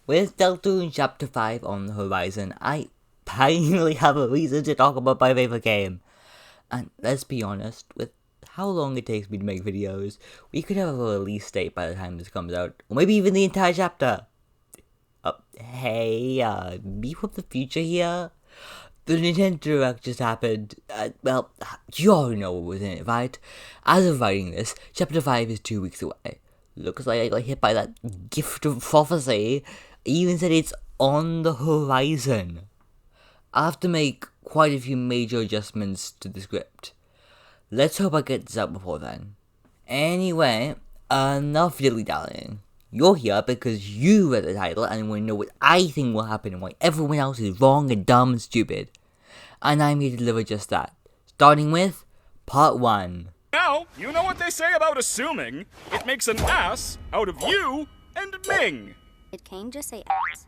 With deltarune Chapter 5 on the horizon, I finally have a reason to talk about my favorite game. And let's be honest, with how long it takes me to make videos, we could have a release date by the time this comes out, or maybe even the entire chapter. Hey, me from the future here? The Nintendo Direct just happened. Well, you already know what was in it, right? As of writing this, Chapter 5 is 2 weeks away. Looks like I got hit by that gift of prophecy. It even said it's on the horizon. I have to make quite a few major adjustments to the script. Let's hope I get this out before then. Anyway, enough dilly-dallying. You're here because you read the title and want to know what I think will happen and why everyone else is wrong and dumb and stupid. And I'm here to deliver just that. Starting with Part 1. Now, you know what they say about assuming. It makes an ass out of you and Ming. Did Kane just say ass?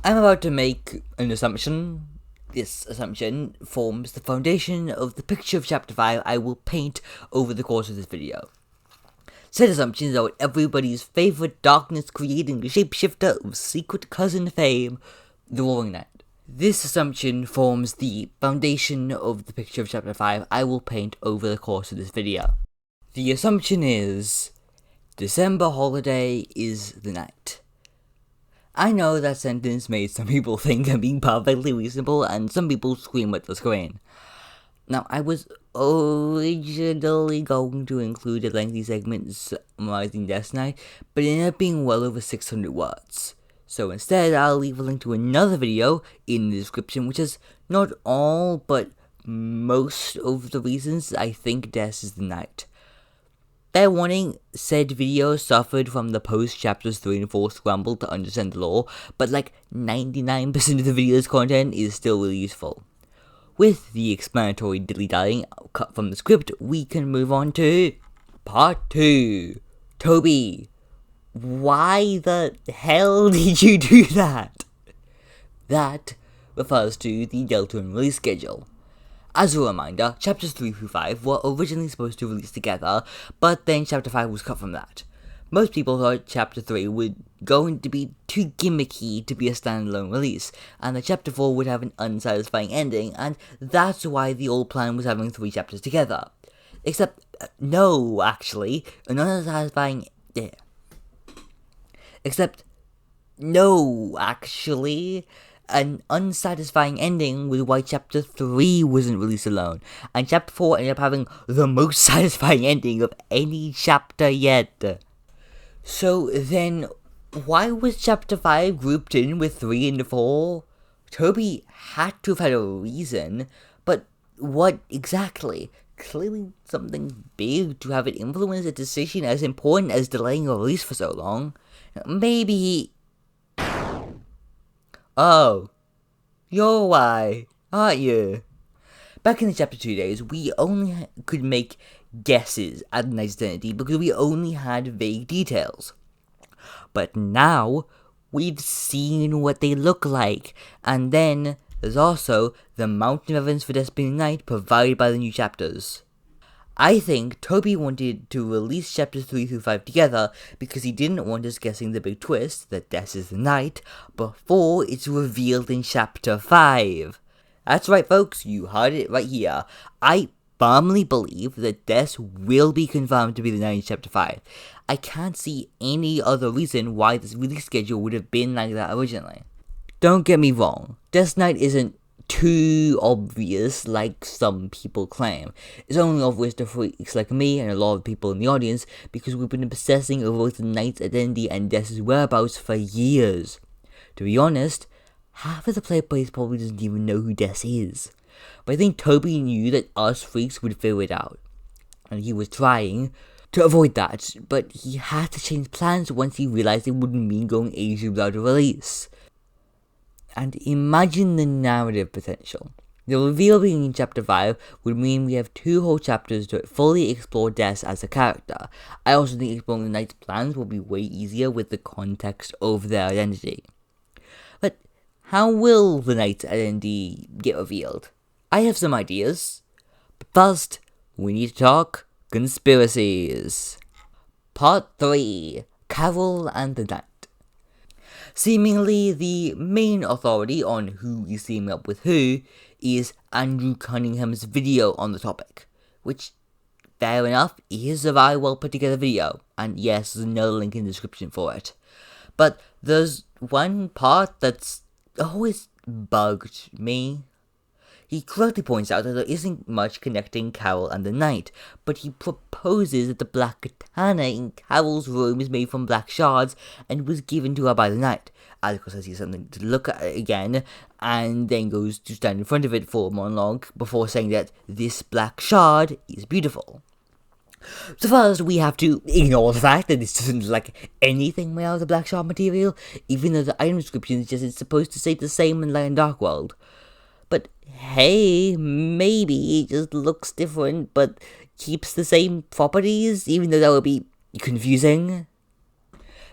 I'm about to make an assumption. This assumption forms the foundation of the picture of Chapter 5 I will paint over the course of this video. Said assumption is about everybody's favorite darkness-creating shapeshifter of secret cousin fame, the Roaring Knight. This assumption forms the foundation of the picture of Chapter 5 I will paint over the course of this video. The assumption is December holiday is the night. I know that sentence made some people think I'm being perfectly reasonable and some people scream at the screen. Now, I was originally going to include a lengthy segment summarizing Death Night, but it ended up being well over 600 words. So instead, I'll leave a link to another video in the description which has not all, but most of the reasons I think Death is the Night. Fair warning, said video suffered from the post-chapters 3 and 4 scramble to understand the lore, but like 99% of the video's content is still really useful. With the explanatory dilly-dallying cut from the script, we can move on to Part 2. Toby, why the hell did you do that? That refers to the deltarune release schedule. As a reminder, chapters 3 through 5 were originally supposed to release together, but then chapter 5 was cut from that. Most people thought chapter 3 was going to be too gimmicky to be a standalone release, and that chapter 4 would have an unsatisfying ending, and that's why the old plan was having 3 chapters together. Except, no, actually, an unsatisfying... An unsatisfying ending was why Chapter 3 wasn't released alone, and Chapter 4 ended up having the most satisfying ending of any chapter yet. So then, why was Chapter 5 grouped in with 3 and 4? Toby had to have had a reason, but what exactly? Clearly something big to have it influence a decision as important as delaying a release for so long. Maybe he... Oh, you're why, aren't you? Back in the Chapter 2 days, we only could make guesses at the Knight's identity because we only had vague details. But now, we've seen what they look like, and then there's also the mountain of evidence for Destiny Knight provided by the new chapters. I think Toby wanted to release chapters 3 through 5 together because he didn't want us guessing the big twist that Death is the Night before it's revealed in chapter 5. That's right folks, you heard it right here. I firmly believe that Death will be confirmed to be the Night in chapter 5. I can't see any other reason why this release schedule would have been like that originally. Don't get me wrong, Death Knight isn't too obvious like some people claim. It's only obvious to freaks like me and a lot of people in the audience because we've been obsessing over the Knight's identity and Death's whereabouts for years. To be honest, half of the player base probably doesn't even know who Death is. But I think Toby knew that us freaks would figure it out. And he was trying to avoid that, but he had to change plans once he realized it wouldn't mean going ages without a release. And imagine the narrative potential. The reveal being in chapter 5 would mean we have 2 whole chapters to fully explore Death as a character. I also think exploring the Knight's plans will be way easier with the context of their identity. But how will the Knight's identity get revealed? I have some ideas. But first, we need to talk conspiracies. Part 3. Carol and the Knight. Seemingly, the main authority on who is teaming up with who is Andrew Cunningham's video on the topic, which, fair enough, is a very well put together video, and yes, there's another link in the description for it. But there's one part that's always bugged me. He correctly points out that there isn't much connecting Carol and the knight, but he proposes that the black katana in Carol's room is made from black shards and was given to her by the knight. Azuko says he has something to look at again, and then goes to stand in front of it for a monologue before saying that this black shard is beautiful. So first, we have to ignore the fact that this doesn't look like anything made out of the black shard material, even though the item description is just it's supposed to say the same in Light and Dark World. But hey, maybe it just looks different, but keeps the same properties, even though that would be confusing.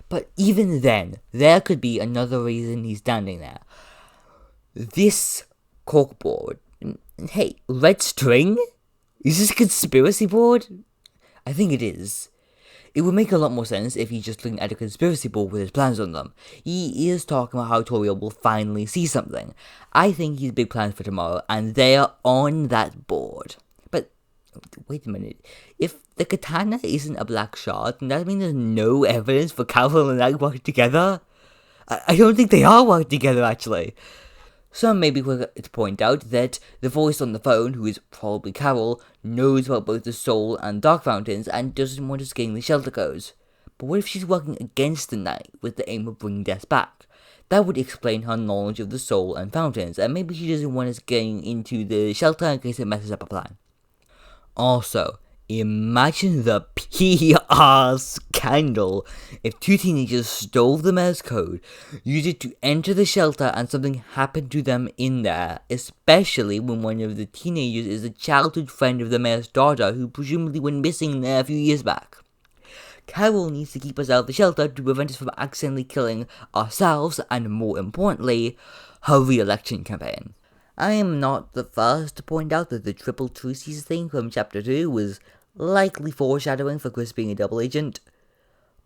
But even then, there could be another reason he's standing there. This corkboard, hey, red string? Is this a conspiracy board? I think it is. It would make a lot more sense if he's just looking at a conspiracy board with his plans on them. He is talking about how Toriel will finally see something. I think he's big plans for tomorrow, and they are on that board. But, wait a minute. If the katana isn't a black shard, then that means there's no evidence for Carol and Knight working together? I don't think they are working together, actually. Some may be quick to point out that the voice on the phone, who is probably Carol, knows about both the soul and dark fountains and doesn't want us getting the shelter codes. But what if she's working against the knight with the aim of bringing death back? That would explain her knowledge of the soul and fountains, and maybe she doesn't want us getting into the shelter in case it messes up her plan. Also, imagine the PR scandal if two teenagers stole the mayor's code, used it to enter the shelter, and something happened to them in there, especially when one of the teenagers is a childhood friend of the mayor's daughter who presumably went missing there a few years back. Carol needs to keep us out of the shelter to prevent us from accidentally killing ourselves and, more importantly, her re-election campaign. I am not the first to point out that the Triple Truces thing from Chapter 2 was likely foreshadowing for Chris being a double agent.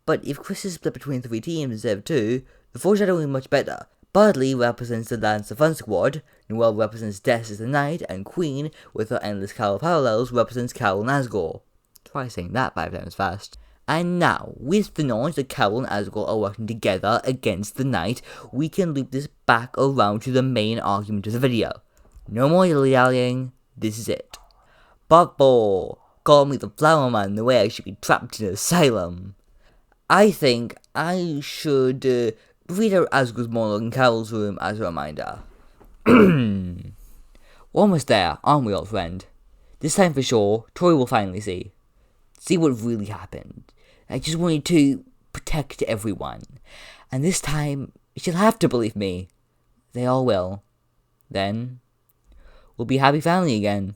But if Chris is split between 3 teams instead of 2, the foreshadowing is much better. Bardley represents the Lance of Fun squad, Noelle represents Des as the Knight, and Queen, with her endless Carol parallels, represents Carol and Asgore. Try saying that 5 times fast. And now, with the knowledge that Carol and Asgore are working together against the Knight, we can loop this back around to the main argument of the video. No more dilly-dallying, this is it. Butball, call me the flower man the way I should be trapped in an asylum. I think I should read out Asgore's monologue in Carol's room as a reminder. We're almost there, aren't we, old friend? This time for sure, Tori will finally see what really happened. I just wanted to protect everyone. And this time, she'll have to believe me. They all will. Then, we'll be a happy family again,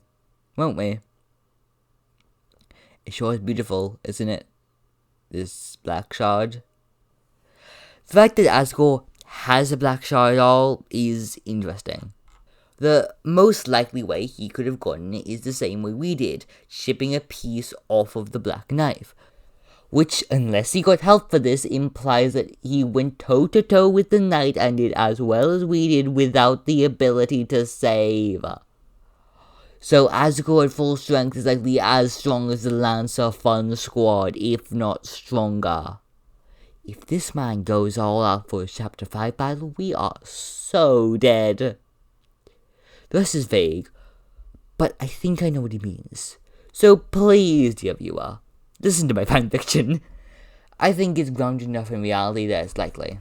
won't we? It sure is beautiful, isn't it? This black shard. The fact that Asgore has a black shard doll is interesting. The most likely way he could have gotten it is the same way we did, chipping a piece off of the black knife. Which, unless he got help for this, implies that he went toe-to-toe with the knight and did as well as we did without the ability to save. So Asgore at full strength is likely as strong as the Lancer Fun squad, if not stronger. If this man goes all out for his Chapter 5 battle, we are so dead. The rest is vague, but I think I know what he means. So please, dear viewer, listen to my fanfiction. I think it's grounded enough in reality that it's likely.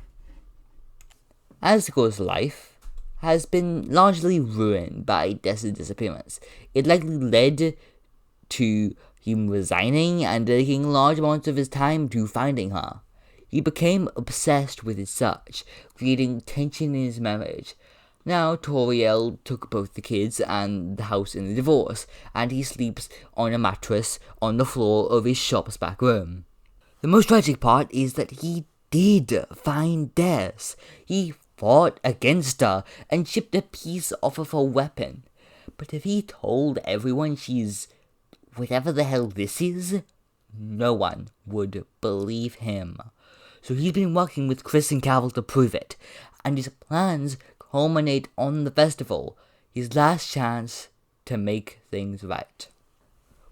Asgore's life has been largely ruined by Des' disappearance. It likely led to him resigning and dedicating large amounts of his time to finding her. He became obsessed with his search, creating tension in his marriage. Now, Toriel took both the kids and the house in the divorce, and he sleeps on a mattress on the floor of his shop's back room. The most tragic part is that he did find Des. He fought against her and chipped a piece off of her weapon. But if he told everyone she's whatever the hell this is, no one would believe him. so he's been working with Chris and Carol to prove it, and his plans culminate on the festival, his last chance to make things right.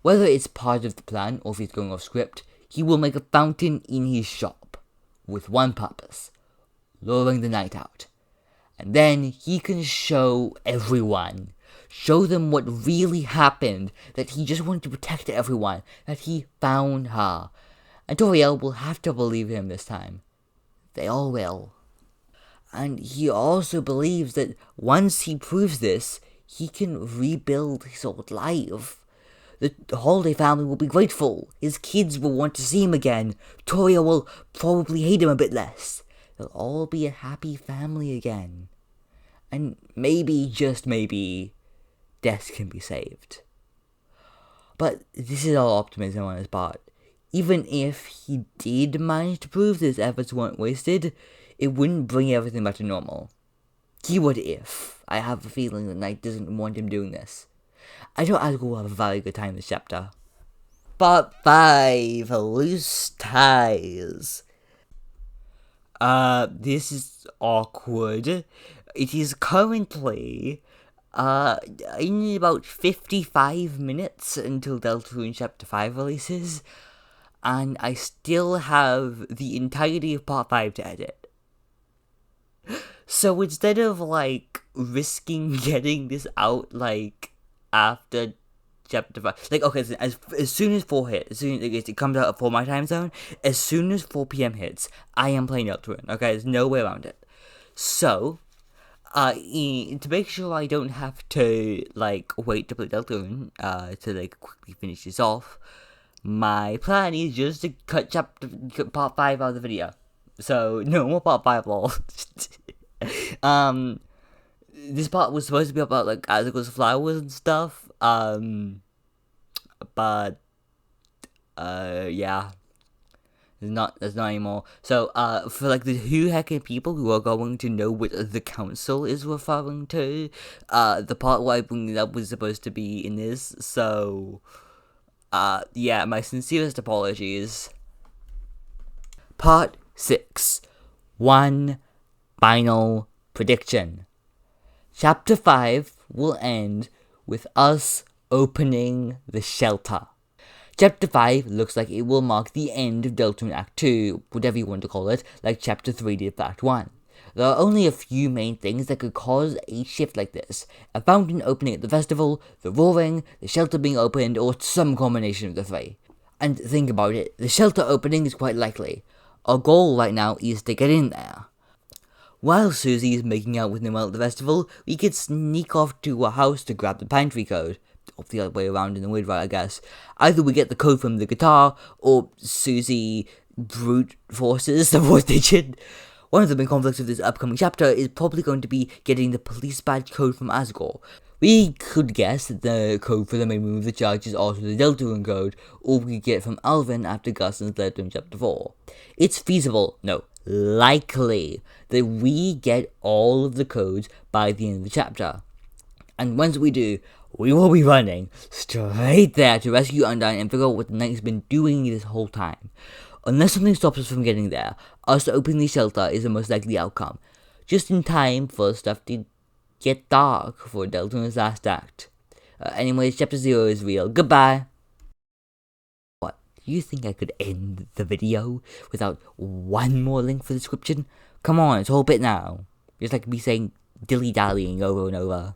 Whether it's part of the plan or if he's going off script, he will make a fountain in his shop, with one purpose: luring the night out. And then he can show everyone, show them what really happened, that he just wanted to protect everyone, that he found her. And Toriel will have to believe him this time. They all will. And he also believes that once he proves this, he can rebuild his old life. The Holiday family will be grateful. His kids will want to see him again. Toriel will probably hate him a bit less. They'll all be a happy family again. And maybe, just maybe, Des can be saved. But this is all optimism on his part. Even if he did manage to prove his efforts weren't wasted, it wouldn't bring everything back to normal. Keyword if. I have a feeling that Knight doesn't want him doing this. I know Asgore will have a very good time this chapter. Part 5, Loose Ties. This is awkward. It is currently, in about 55 minutes until Deltarune Chapter 5 releases, and I still have the entirety of Part 5 to edit. So instead of, risking getting this out, after Chapter 5, okay, so as soon as 4 hits, as soon as it comes out at 4 my time zone, as soon as 4 p.m. hits, I am playing Deltarune, okay, there's no way around it. So, to make sure I don't have to, wait to play Deltarune, to, quickly finish this off, my plan is just to cut Part 5 out of the video. So, no more Part 5 lol. This part was supposed to be about, Asgore's flowers and stuff, but, yeah. There's not anymore. So, for the who heckin' people who are going to know what the council is referring to, the part where I bring it up was supposed to be in this, so, yeah, my sincerest apologies. Part 6. One final prediction. Chapter 5 will end with us opening the shelter. Chapter 5 looks like it will mark the end of Deltarune Act 2, whatever you want to call it, like Chapter 3 did for Act 1. There are only a few main things that could cause a shift like this: a fountain opening at the festival, the roaring, the shelter being opened, or some combination of the three. And think about it, the shelter opening is quite likely. Our goal right now is to get in there. While Susie is making out with Noelle at the festival, we could sneak off to a house to grab the pantry code. Or the other way around in the weird right, I guess. Either we get the code from the guitar, or Susie brute forces the fourth digit. One of the main conflicts of this upcoming chapter is probably going to be getting the police badge code from Asgore. We could guess that the code for the main room of the charge is also the Deltarune code, or we could get it from Alvin after Gustin's letter in chapter 4. It's feasible, no, likely, that we get all of the codes by the end of the chapter. And once we do, we will be running straight there to rescue Undyne and figure out what the Knight's been doing this whole time. Unless something stops us from getting there, us opening the shelter is the most likely outcome, just in time for stuff to get dark for Deltarune's last act. Anyways, chapter 0 is real. Goodbye! What, do you think I could end the video without one more link for the description? Come on, it's a whole bit now. Just like me saying dilly-dallying over and over.